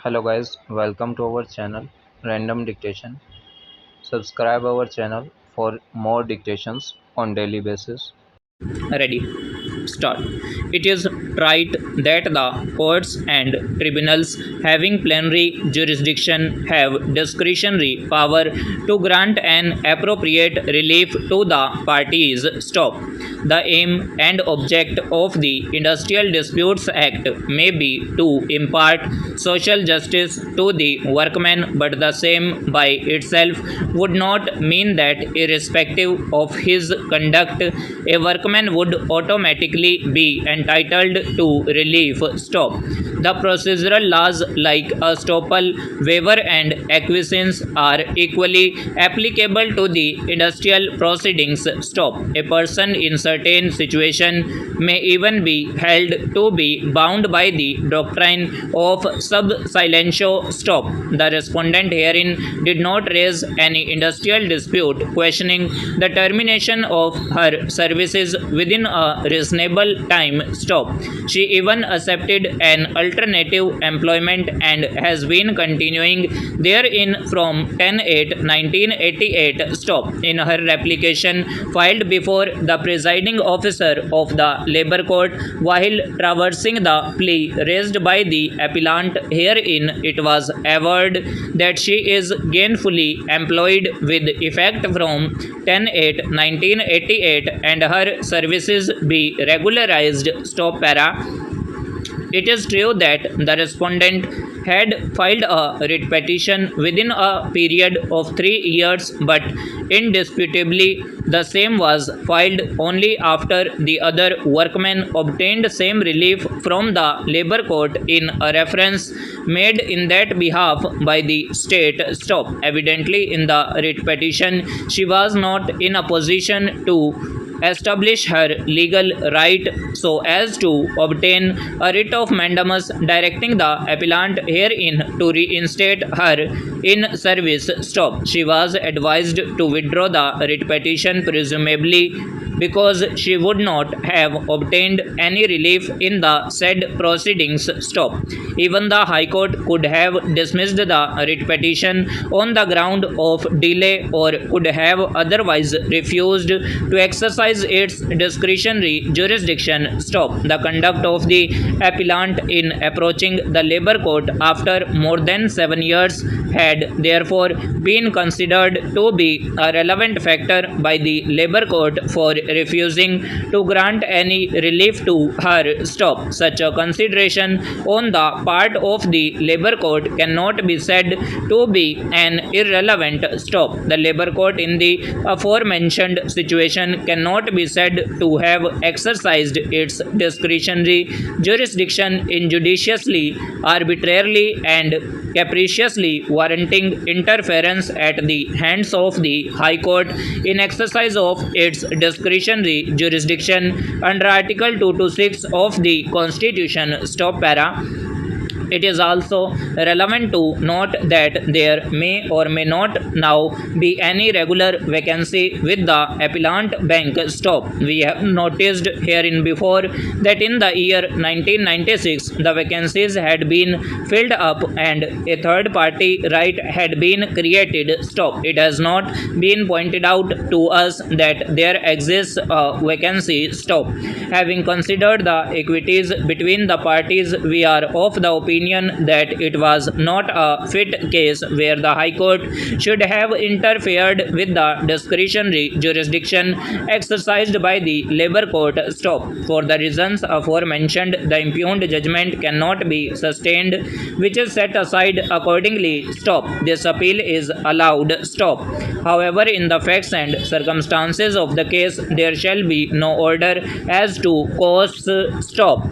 Hello guys, welcome to our channel Random Dictation. Subscribe our channel for more dictations on daily basis. Ready, start. It is right that the courts and tribunals having plenary jurisdiction have discretionary power to grant an appropriate relief to the parties. Stop. The aim and object of the Industrial Disputes Act may be to impart social justice to the workman, but the same by itself would not mean that, irrespective of his conduct, a workman would automatically be entitled to relief. Stop. The procedural laws like estoppel, waiver, and acquiescence are equally applicable to the industrial proceedings. Stop. A person in certain situation may even be held to be bound by the doctrine of sub silentio. Stop. The respondent herein did not raise any industrial dispute questioning the termination of her services within a reasonable time. Stop. She even accepted an alternative employment and has been continuing therein from 10/8/1988. Stop. In her application filed before the presiding officer of the labor court while traversing the plea raised by the appellant herein, it was averred that she is gainfully employed with effect from 10/8/1988 and her services be regularized. Stop para. It is true that the respondent had filed a writ petition within a period of 3 years, but indisputably the same was filed only after the other workmen obtained same relief from the labor court in a reference made in that behalf by the state. Stop. Evidently, in the writ petition, she was not in a position to establish her legal right so as to obtain a writ of mandamus directing the appellant herein to reinstate her in service. Stop. She was advised to withdraw the writ petition, presumably because she would not have obtained any relief in the said proceedings. Stop. Even the High Court could have dismissed the writ petition on the ground of delay or could have otherwise refused to exercise its discretionary jurisdiction. Stop. The conduct of the appellant in approaching the labor court after more than 7 years had therefore been considered to be a relevant factor by the labor court for refusing to grant any relief to her. Stop. Such a consideration on the part of the labor court cannot be said to be an irrelevant. Stop. The labor court in the aforementioned situation cannot be said to have exercised its discretionary jurisdiction injudiciously, arbitrarily, and capriciously, warranting interference at the hands of the High Court in exercise of its discretionary jurisdiction under Article 226 of the Constitution. Stop para. It is also relevant to note that there may or may not now be any regular vacancy with the appellant bank. Stop. We have noticed herein before that in the year 1996 the vacancies had been filled up and a third party right had been created. Stop. It has not been pointed out to us that there exists a vacancy. Stop. Having considered the equities between the parties, we are of the opinion that it was not a fit case where the High Court should have interfered with the discretionary jurisdiction exercised by the labor court. Stop. For the reasons aforementioned, the impugned judgment cannot be sustained, which is set aside accordingly. Stop. This appeal is allowed. Stop. However, in the facts and circumstances of the case, there shall be no order as to costs. Stop.